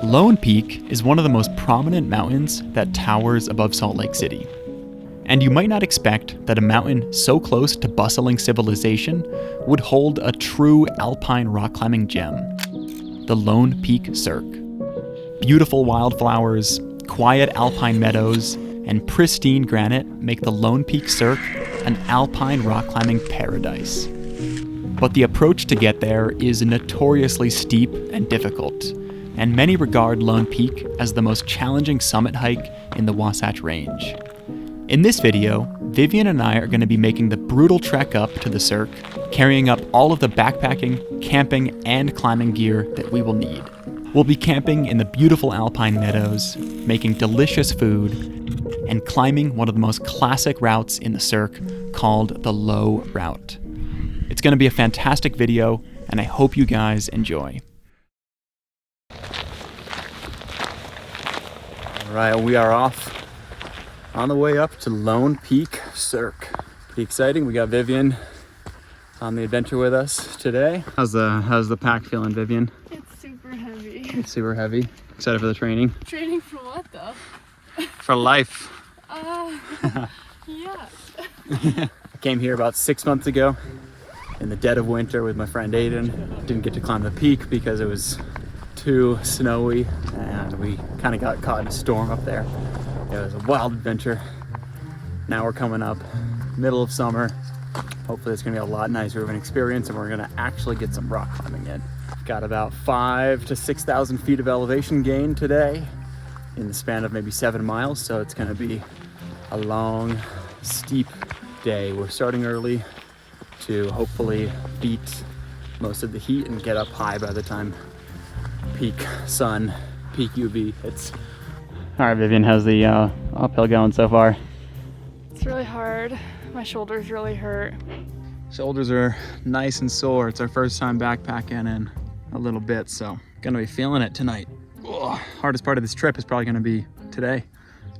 Lone Peak is one of the most prominent mountains that towers above Salt Lake City. And you might not expect that a mountain so close to bustling civilization would hold a true alpine rock climbing gem, the Lone Peak Cirque. Beautiful wildflowers, quiet alpine meadows, and pristine granite make the Lone Peak Cirque an alpine rock climbing paradise. But the approach to get there is notoriously steep and difficult, and many regard Lone Peak as the most challenging summit hike in the Wasatch Range. In this video, Vivian and I are going to be making the brutal trek up to the Cirque, carrying up all of the backpacking, camping, and climbing gear that we will need. We'll be camping in the beautiful alpine meadows, making delicious food, and climbing one of the most classic routes in the Cirque called the Low Route. It's going to be a fantastic video, and I hope you guys enjoy. All right, we are off on the way up to Lone Peak Cirque. Pretty exciting. We got Vivian on the adventure with us today. How's the pack feeling, Vivian? It's super heavy. It's super heavy. Excited for the training? Training for what though? For life. Yeah. I came here about 6 months ago in the dead of winter with my friend Aiden. Didn't get to climb the peak because it was too snowy and we kind of got caught in a storm up there. It was a wild adventure. Now we're coming up middle of summer. Hopefully it's gonna be a lot nicer of an experience and we're gonna actually get some rock climbing in. Got about 5,000 to 6,000 feet of elevation gain today in the span of maybe 7 miles. So it's gonna be a long, steep day. We're starting early to hopefully beat most of the heat and get up high by the time peak sun, peak UV hits. All right, Vivian, how's the uphill going so far? It's really hard. My shoulders really hurt. Shoulders are nice and sore. It's our first time backpacking in a little bit, so gonna be feeling it tonight. Ugh. Hardest part of this trip is probably gonna be today,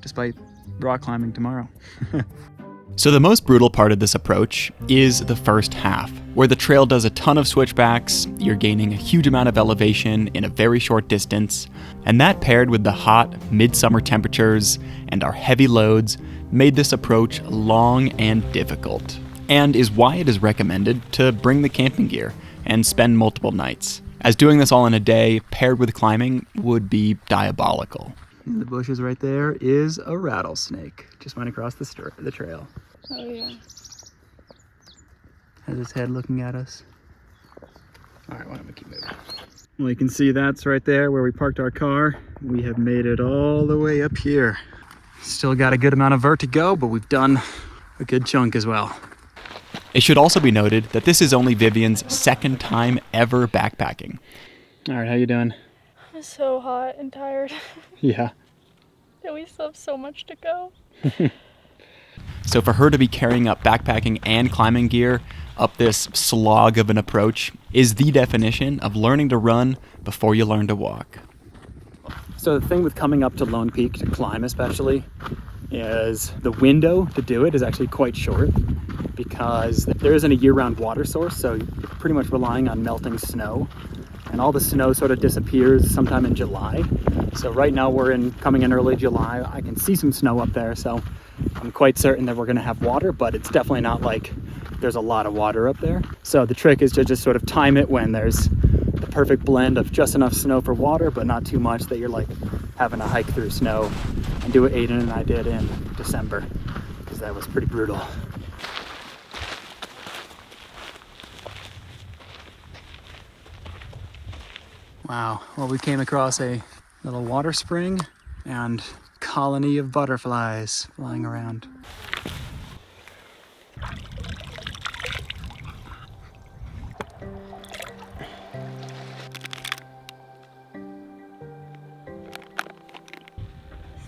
despite rock climbing tomorrow. So the most brutal part of this approach is the first half, where the trail does a ton of switchbacks, you're gaining a huge amount of elevation in a very short distance, and that paired with the hot midsummer temperatures and our heavy loads made this approach long and difficult, and is why it is recommended to bring the camping gear and spend multiple nights, as doing this all in a day paired with climbing would be diabolical. In the bushes right there is a rattlesnake. Just went across the trail. Oh yeah. Has his head looking at us. All right, why don't we keep moving? Well, you can see that's right there where we parked our car. We have made it all the way up here. Still got a good amount of vert to go, but we've done a good chunk as well. It should also be noted that this is only Vivian's second time ever backpacking. All right, how you doing? I'm so hot and tired. Yeah. And we still have so much to go. So for her to be carrying up backpacking and climbing gear up this slog of an approach is the definition of learning to run before you learn to walk. So the thing with coming up to Lone Peak to climb especially is the window to do it is actually quite short because there isn't a year-round water source, so you're pretty much relying on melting snow. And all the snow sort of disappears sometime in July. So right now we're coming in early July. I can see some snow up there, so I'm quite certain that we're gonna have water, but it's definitely not like there's a lot of water up there. So the trick is to just sort of time it when there's the perfect blend of just enough snow for water, but not too much that you're like having to hike through snow and do what Aiden and I did in December, because that was pretty brutal. Wow, well, we came across a little water spring and colony of butterflies flying around. This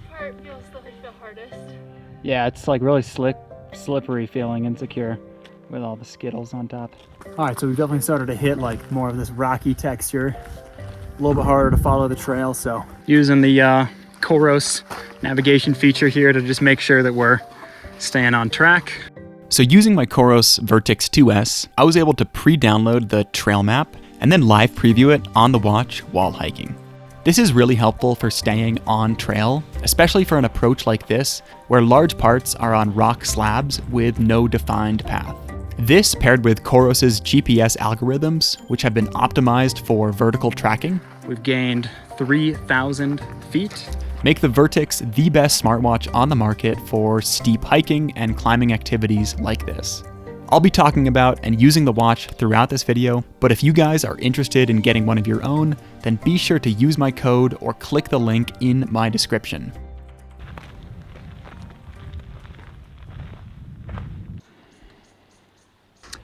part feels like the hardest. Yeah, it's like really slippery feeling, insecure with all the Skittles on top. All right, so we've definitely started to hit like more of this rocky texture. A little bit harder to follow the trail, so using the Coros navigation feature here to just make sure that we're staying on track. So using my Coros Vertix 2S, I was able to pre-download the trail map and then live preview it on the watch while hiking. This is really helpful for staying on trail, especially for an approach like this, where large parts are on rock slabs with no defined path. This, paired with Koros's GPS algorithms, which have been optimized for vertical tracking. We've gained 3,000 feet. Make the Vertix the best smartwatch on the market for steep hiking and climbing activities like this. I'll be talking about and using the watch throughout this video, but if you guys are interested in getting one of your own, then be sure to use my code or click the link in my description.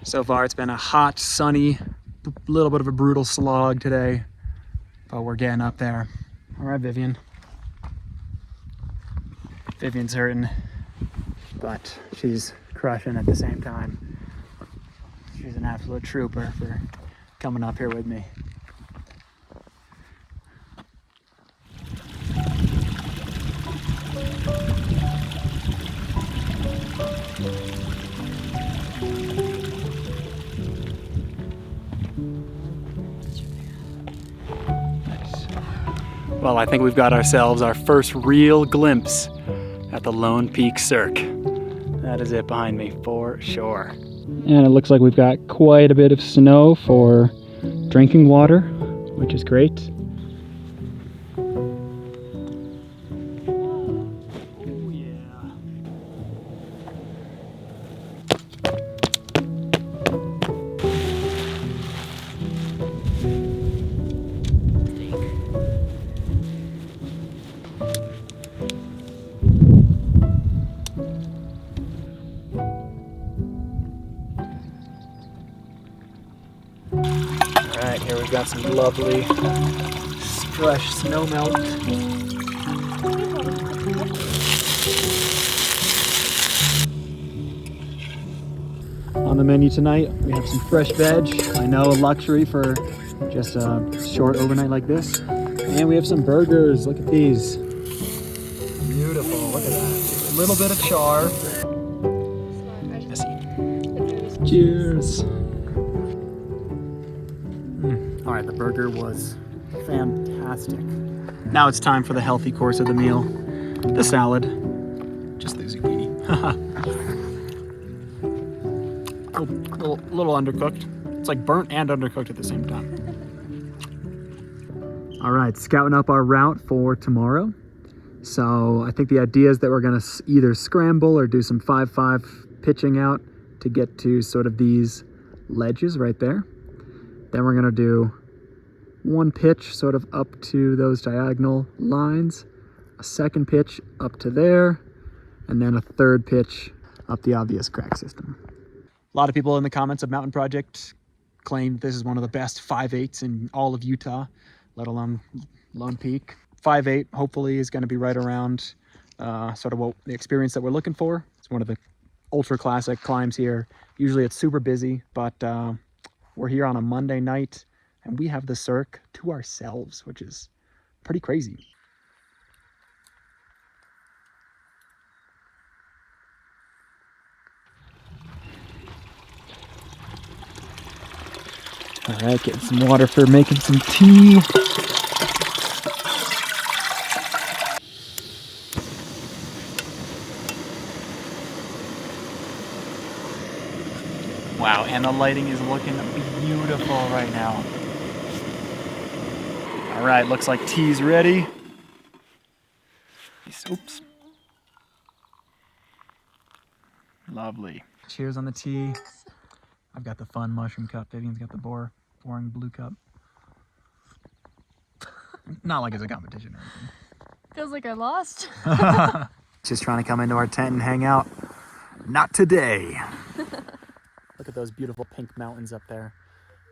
So far it's been a hot, sunny, little bit of a brutal slog today, but we're getting up there. All right, Vivian. Vivian's hurting, but she's crushing at the same time. She's an absolute trooper for coming up here with me. Well, I think we've got ourselves our first real glimpse at the Lone Peak Cirque. That is it behind me for sure. And it looks like we've got quite a bit of snow for drinking water, which is great. Alright, here we've got some lovely fresh snow melt. On the menu tonight, we have some fresh veg. I know, a luxury for just a short overnight like this. And we have some burgers. Look at these. Beautiful. Look at that. A little bit of char. Cheers. All right, the burger was fantastic. Now it's time for the healthy course of the meal. The salad. Just the zucchini. A little undercooked. It's like burnt and undercooked at the same time. All right, scouting up our route for tomorrow. So I think the idea is that we're gonna either scramble or do some 5-5 pitching out to get to sort of these ledges right there. Then we're gonna do one pitch sort of up to those diagonal lines, a second pitch up to there, and then a third pitch up the obvious crack system. A lot of people in the comments of Mountain Project claim this is one of the best 5/8s in all of Utah, let alone Lone Peak. 5/8 hopefully is gonna be right around sort of what the experience that we're looking for. It's one of the ultra classic climbs here. Usually it's super busy, but we're here on a Monday night and we have the Cirque to ourselves, which is pretty crazy. All right, getting some water for making some tea. Wow, and the lighting is looking beautiful right now. All right, looks like tea's ready. Oops. Lovely. Cheers on the tea. I've got the fun mushroom cup. Vivian's got the boring blue cup. Not like it's a competition or anything. Feels like I lost. Just trying to come into our tent and hang out. Not today. Look at those beautiful pink mountains up there.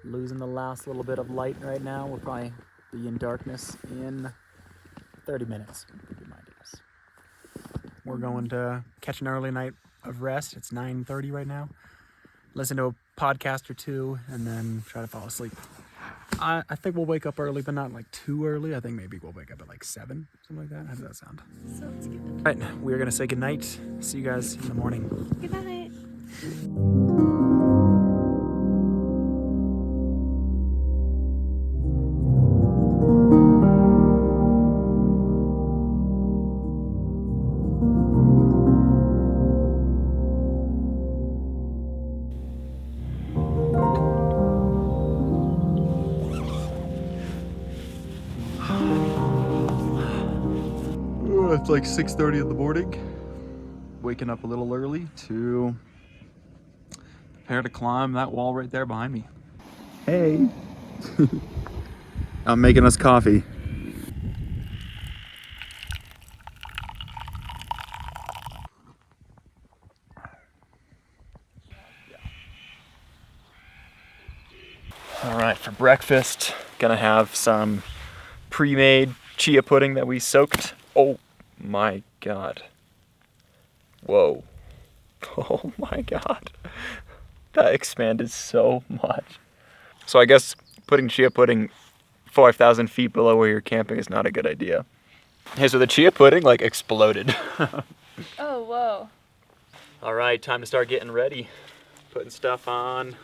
Losing the last little bit of light right now. We'll probably be in darkness in 30 minutes. We're going to catch an early night of rest. It's 9:30 right now. Listen to a podcast or two and then try to fall asleep. I think we'll wake up early, but not like too early. I think maybe we'll wake up at like 7, something like that. How does that sound? Sounds good. All right, we're going to say goodnight. See you guys in the morning. Good night. It's like 6:30 in the morning. Waking up a little early to prepare to climb that wall right there behind me. Hey! I'm making us coffee. All right, for breakfast, gonna have some pre-made chia pudding that we soaked. Oh my God. Whoa. Oh my God. That expanded so much. So I guess putting chia pudding 5,000 feet below where you're camping is not a good idea. Hey, so the chia pudding like exploded. Oh, whoa. All right, time to start getting ready. Putting stuff on.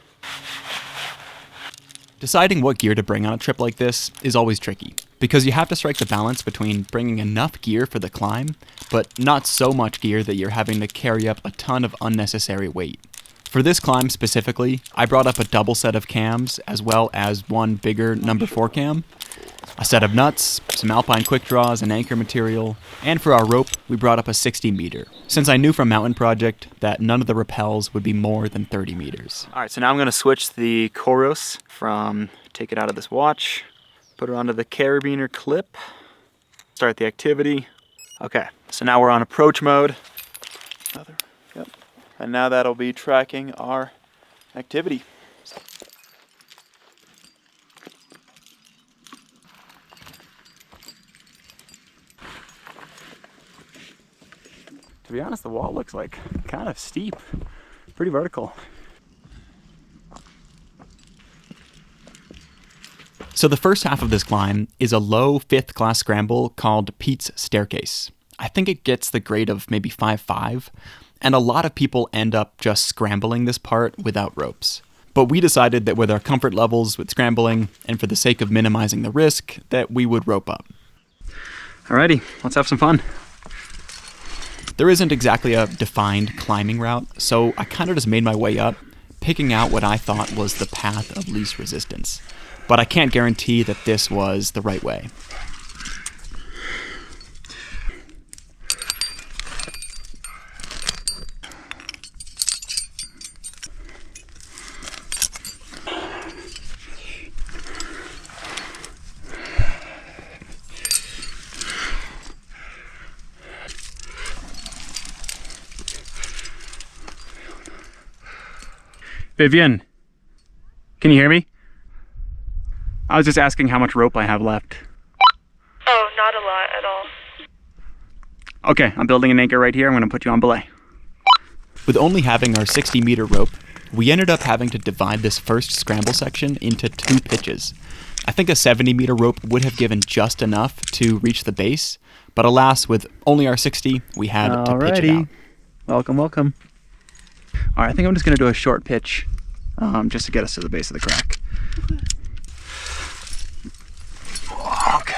Deciding what gear to bring on a trip like this is always tricky, because you have to strike the balance between bringing enough gear for the climb, but not so much gear that you're having to carry up a ton of unnecessary weight. For this climb specifically, I brought up a double set of cams, as well as one bigger number 4 cam, a set of nuts, some Alpine quick draws and anchor material, and for our rope, we brought up a 60 meter, since I knew from Mountain Project that none of the rappels would be more than 30 meters. All right, so now I'm gonna switch the Koros from, take it out of this watch, put it onto the carabiner clip, start the activity. Okay, so now we're on approach mode. Yep. And now that'll be tracking our activity. To be honest, the wall looks like kind of steep, pretty vertical. So the first half of this climb is a low 5th class scramble called Pete's Staircase. I think it gets the grade of maybe 5.5, and a lot of people end up just scrambling this part without ropes. But we decided that with our comfort levels with scrambling, and for the sake of minimizing the risk, that we would rope up. Alrighty, let's have some fun. There isn't exactly a defined climbing route, so I kind of just made my way up, picking out what I thought was the path of least resistance. But I can't guarantee that this was the right way. Vivian, can you hear me? I was just asking how much rope I have left. Oh, not a lot at all. Okay, I'm building an anchor right here. I'm going to put you on belay. With only having our 60 meter rope, we ended up having to divide this first scramble section into 2 pitches. I think a 70 meter rope would have given just enough to reach the base, but alas, with only our 60, we had to pitch it out. Welcome, welcome. All right, I think I'm just going to do a short pitch just to get us to the base of the crack. Okay.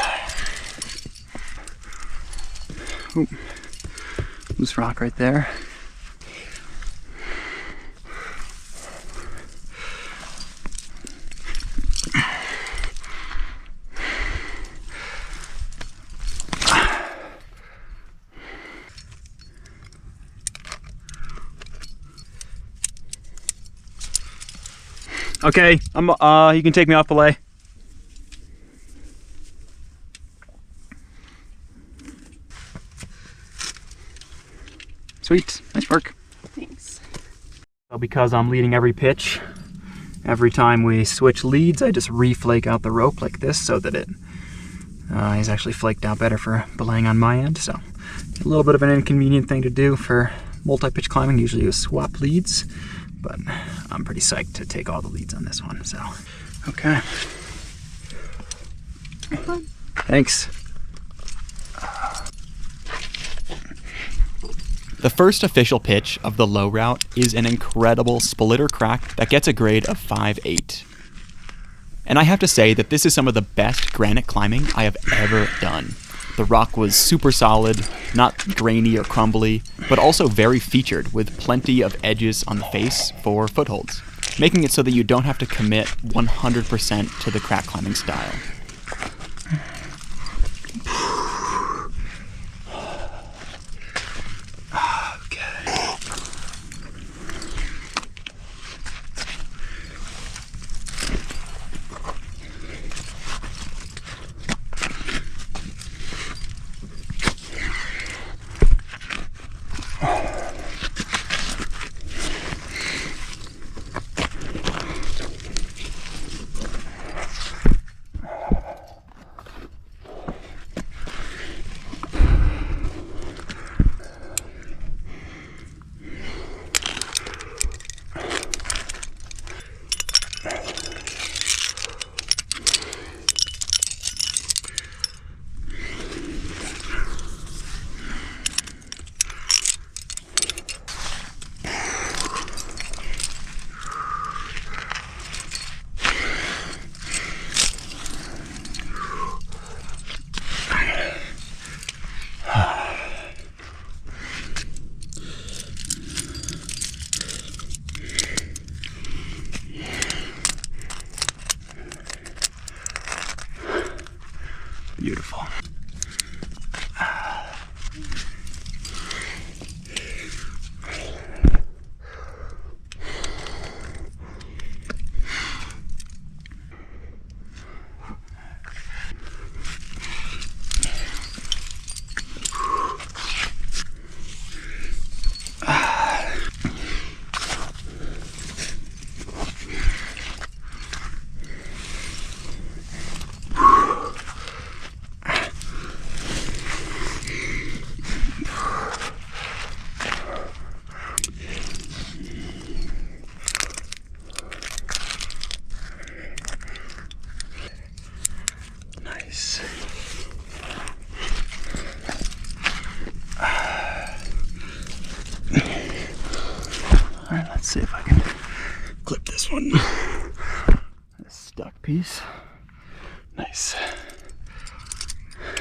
Ooh. Loose rock right there. Okay, you can take me off belay. Sweet, nice work. Thanks. Well, because I'm leading every pitch, every time we switch leads, I just reflake out the rope like this so that it is actually flaked out better for belaying on my end. So a little bit of an inconvenient thing to do for multi-pitch climbing. Usually you swap leads, but I'm pretty psyched to take all the leads on this one, so. Okay. Thanks. The first official pitch of the low route is an incredible splitter crack that gets a grade of 5.8. And I have to say that this is some of the best granite climbing I have ever done. The rock was super solid, not grainy or crumbly, but also very featured with plenty of edges on the face for footholds, making it so that you don't have to commit 100% to the crack climbing style. Beautiful. Alright, let's see if I can clip this one. This stuck piece. Nice.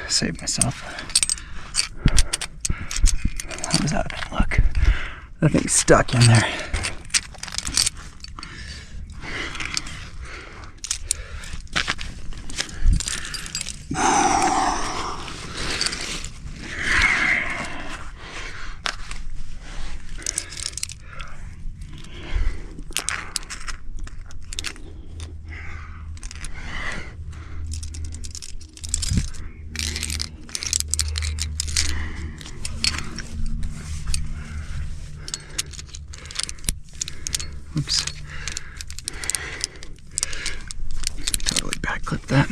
Saved myself. How does that look? That thing's stuck in there. Oops. Totally backclip that.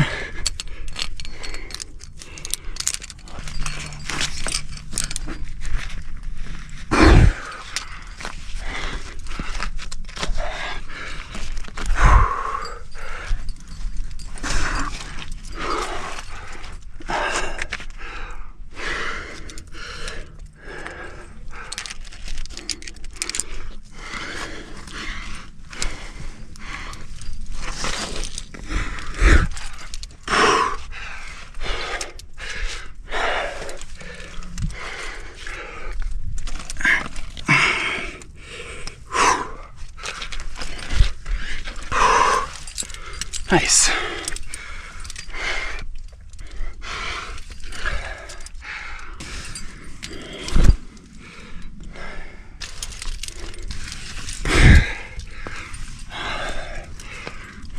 Nice.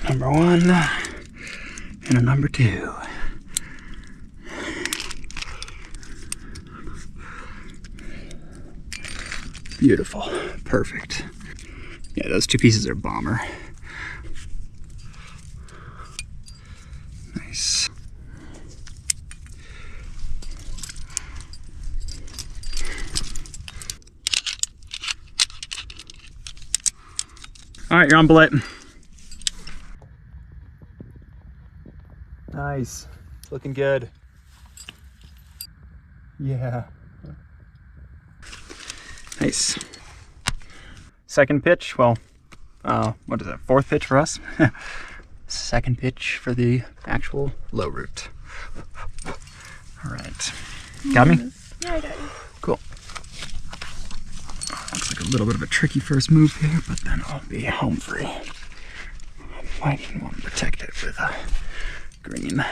Number one and a number two. Beautiful. Perfect. Yeah, those two pieces are bomber. Nice. All right, you're on bullet. Nice. Looking good. Yeah. Nice. Second pitch, well, what is that, fourth pitch for us? Second pitch for the actual low root. All right. Got me? Yeah, I got you. Cool. Looks like a little bit of a tricky first move here, but then I'll be home free. Might want to protect it with a green.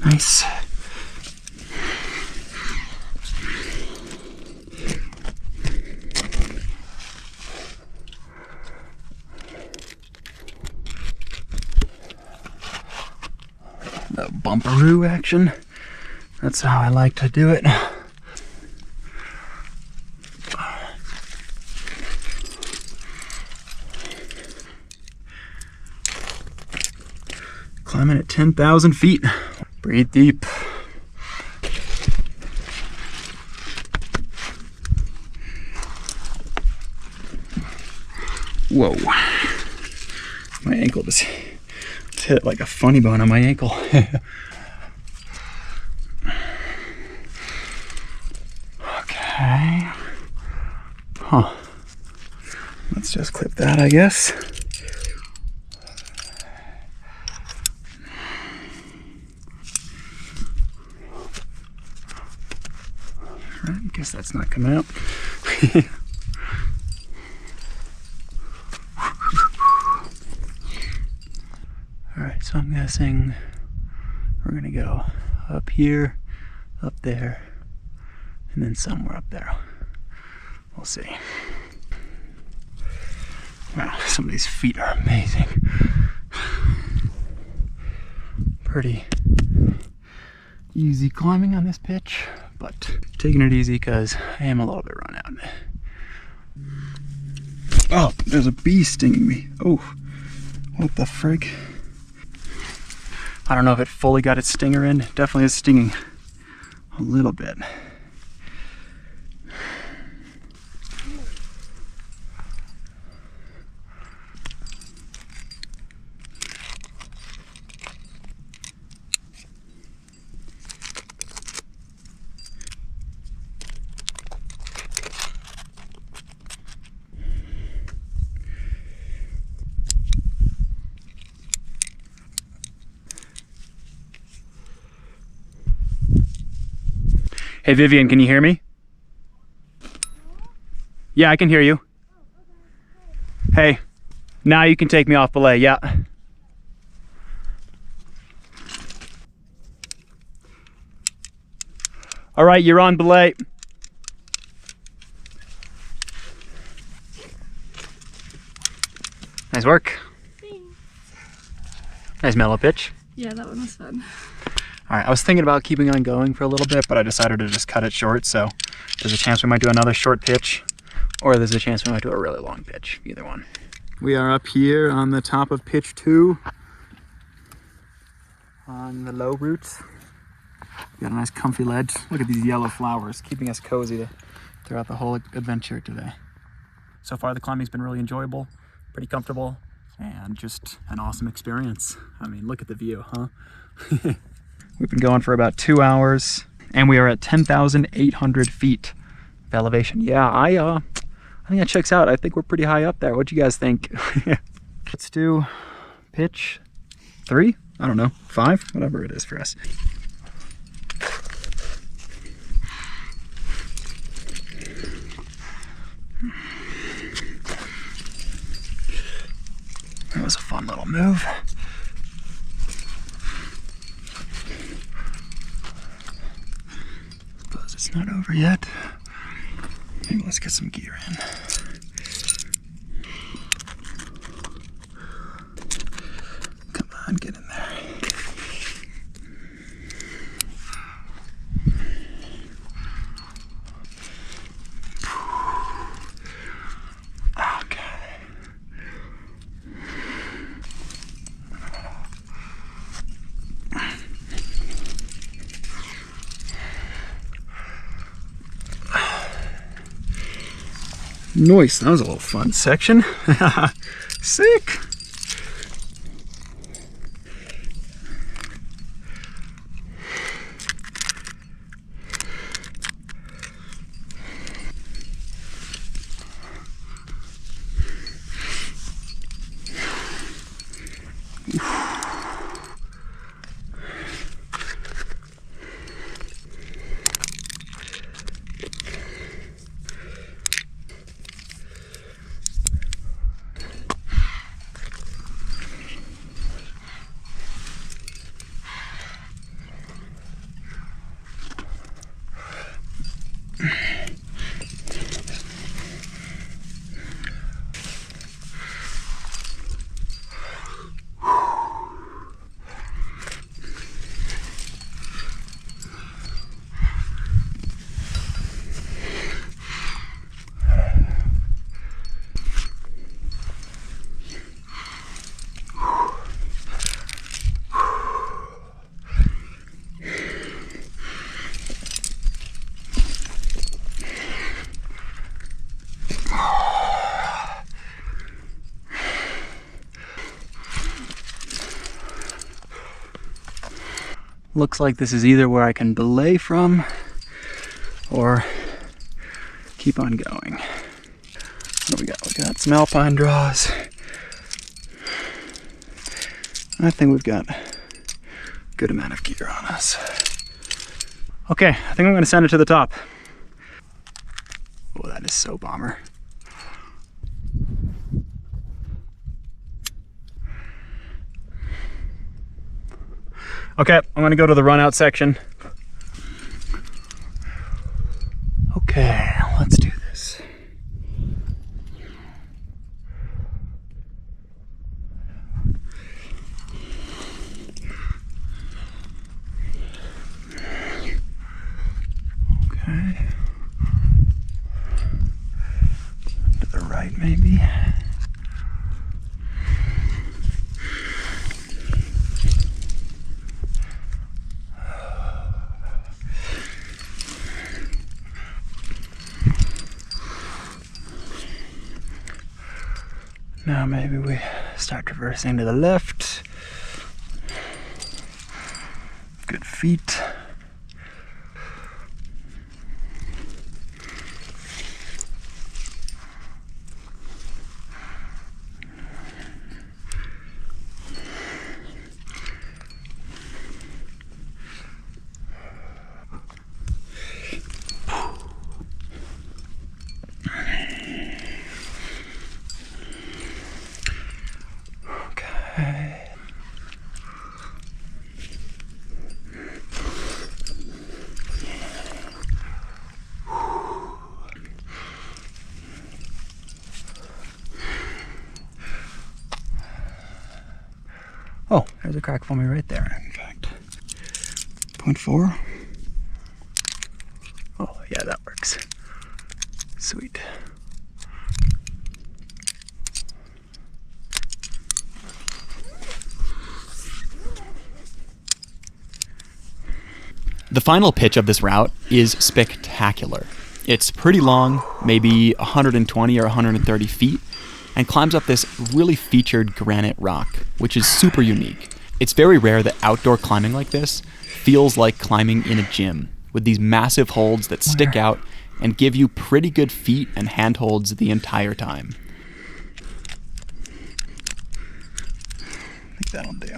Nice. The bumperoo action. That's how I like to do it. Climbing at 10,000 feet. Breathe deep. Whoa. My ankle just hit like a funny bone on my ankle. Okay. Huh. Let's just clip that, I guess. guess that's not coming out. All right, so I'm guessing we're gonna go up here, up there, and then somewhere up there. We'll see. Wow, some of these feet are amazing. Pretty easy climbing on this pitch, but taking it easy because I am a little bit run out. Oh, there's a bee stinging me. Oh, what the frig? I don't know if it fully got its stinger in. Definitely is stinging a little bit. Hey Vivian, can you hear me? Yeah, I can hear you. Hey, now you can take me off belay, yeah. All right, you're on belay. Nice work. Thanks. Nice mellow pitch. Yeah, that one was fun. All right, I was thinking about keeping on going for a little bit, but I decided to just cut it short. So there's a chance we might do another short pitch, or there's a chance we might do a really long pitch, either one. We are up here on the top of pitch 2 on the low roots. Got a nice comfy ledge. Look at these yellow flowers, keeping us cozy throughout the whole adventure today. So far, the climbing's been really enjoyable, pretty comfortable, and just an awesome experience. I mean, look at the view, huh? We've been going for about 2 hours, and we are at 10,800 feet of elevation. Yeah, I think that checks out. I think we're pretty high up there. What do you guys think? Let's do pitch 3? I don't know, 5? Whatever it is for us. That was a fun little move. Suppose it's not over yet. Maybe let's get some gear in. Come on, get in there. Nice, that was a little fun section. Sick. Looks like this is either where I can belay from or keep on going. What do we got? We got some Alpine draws. I think we've got a good amount of gear on us. Okay, I think I'm going to send it to the top. Oh, that is so bomber. Okay, I'm gonna go to the run out section. Okay, let's do this. Okay. To the right, maybe. Now maybe we start reversing to the left. Good feet. Oh, there's a crack for me right there, in fact. 0.4. Oh, yeah, that works. Sweet. The final pitch of this route is spectacular. It's pretty long, maybe 120 or 130 feet, and climbs up this really featured granite rock, which is super unique. It's very rare that outdoor climbing like this feels like climbing in a gym, with these massive holds that stick out and give you pretty good feet and handholds the entire time. I think that'll do.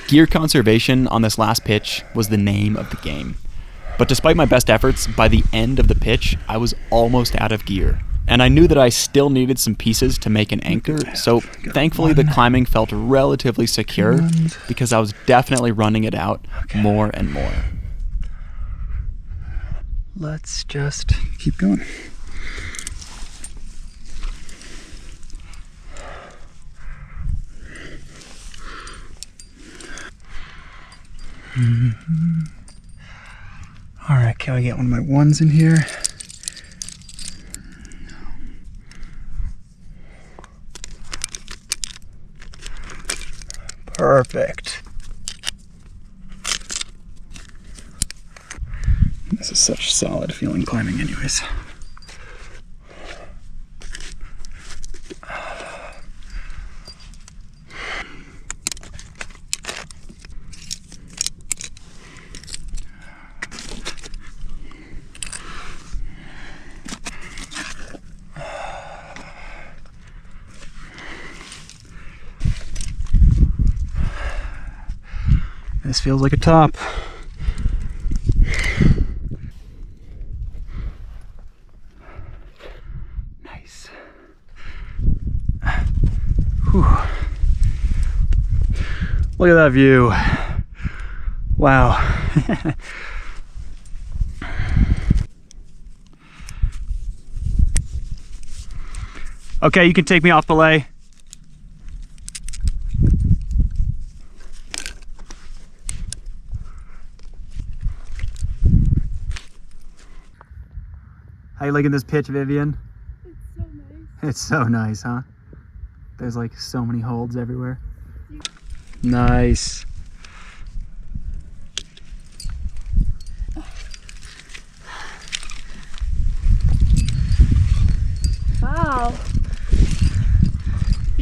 Gear conservation on this last pitch was the name of the game. But despite my best efforts, by the end of the pitch, I was almost out of gear. And I knew that I still needed some pieces to make an anchor, so thankfully the climbing felt relatively secure because I was definitely running it out more and more. Let's just keep going. Mm-hmm. All right, can we get one of my ones in here? Perfect. This is such solid feeling climbing anyways. This feels like a top. Nice. Whew. Look at that view. Wow. Okay, you can take me off belay. How you liking this pitch, Vivian? It's so nice. It's so nice, huh? There's like so many holds everywhere. Nice.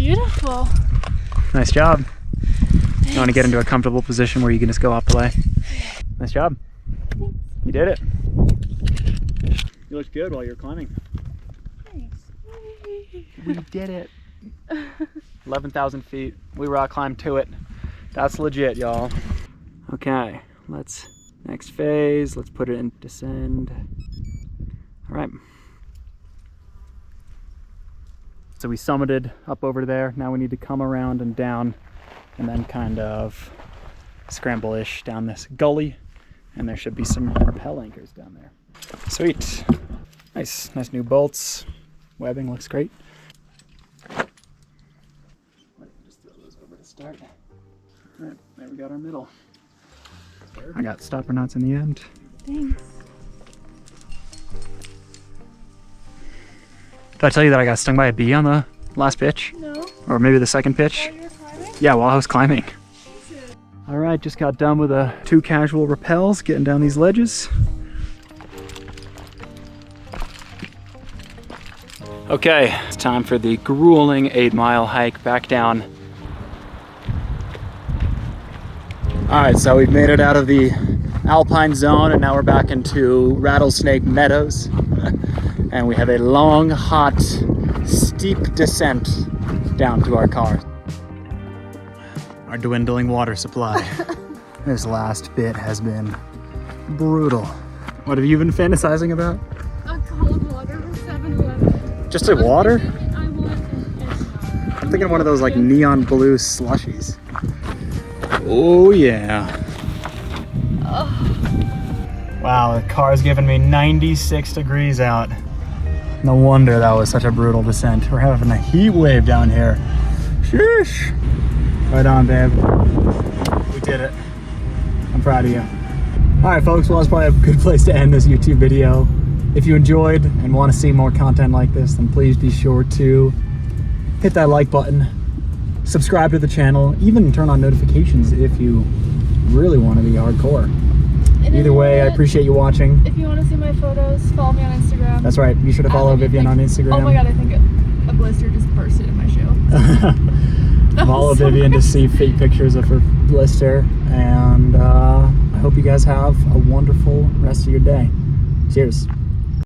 beautiful. Nice job. Thanks. You want to get into a comfortable position where you can just go up the way. Nice job. Thanks. You did it. You looked good while you were climbing. Thanks. We did it. 11,000 feet. We rock climbed to it. That's legit, y'all. Okay, next phase, let's put it in descend. All right. So we summited up over there. Now we need to come around and down and then kind of scramble-ish down this gully. And there should be some rappel anchors down there. Sweet. Nice new bolts. Webbing looks great. Just throw those over to start. All right, there we got our middle. I got stopper knots in the end. Thanks. Did I tell you that I got stung by a bee on the last pitch? No. Or maybe the second pitch? While you were climbing? Yeah, while I was climbing. Jesus. All right, just got done with 2 casual rappels, getting down these ledges. Okay, it's time for the grueling 8-mile hike back down. All right, so we've made it out of the Alpine zone and now we're back into Rattlesnake Meadows. And we have a long, hot, steep descent down to our car. Our dwindling water supply. This last bit has been brutal. What have you been fantasizing about? A cold water from 7-Eleven. Just a water? I want an I'm thinking of one of those like neon blue slushies. Oh yeah. Wow, the car's giving me 96 degrees out. No wonder that was such a brutal descent. We're having a heat wave down here. Sheesh. Right on, babe. We did it. I'm proud of you. All right, folks, well, that's probably a good place to end this YouTube video. If you enjoyed and want to see more content like this, then please be sure to hit that like button, subscribe to the channel, even turn on notifications if you really want to be hardcore. Either way, I appreciate you watching. If you want to see my photos, follow me on Instagram. That's right. Be sure to follow Vivian on Instagram. Oh my god, I think a blister just bursted in my shoe. Follow Vivian to see fake pictures of her blister. And I hope you guys have a wonderful rest of your day. Cheers.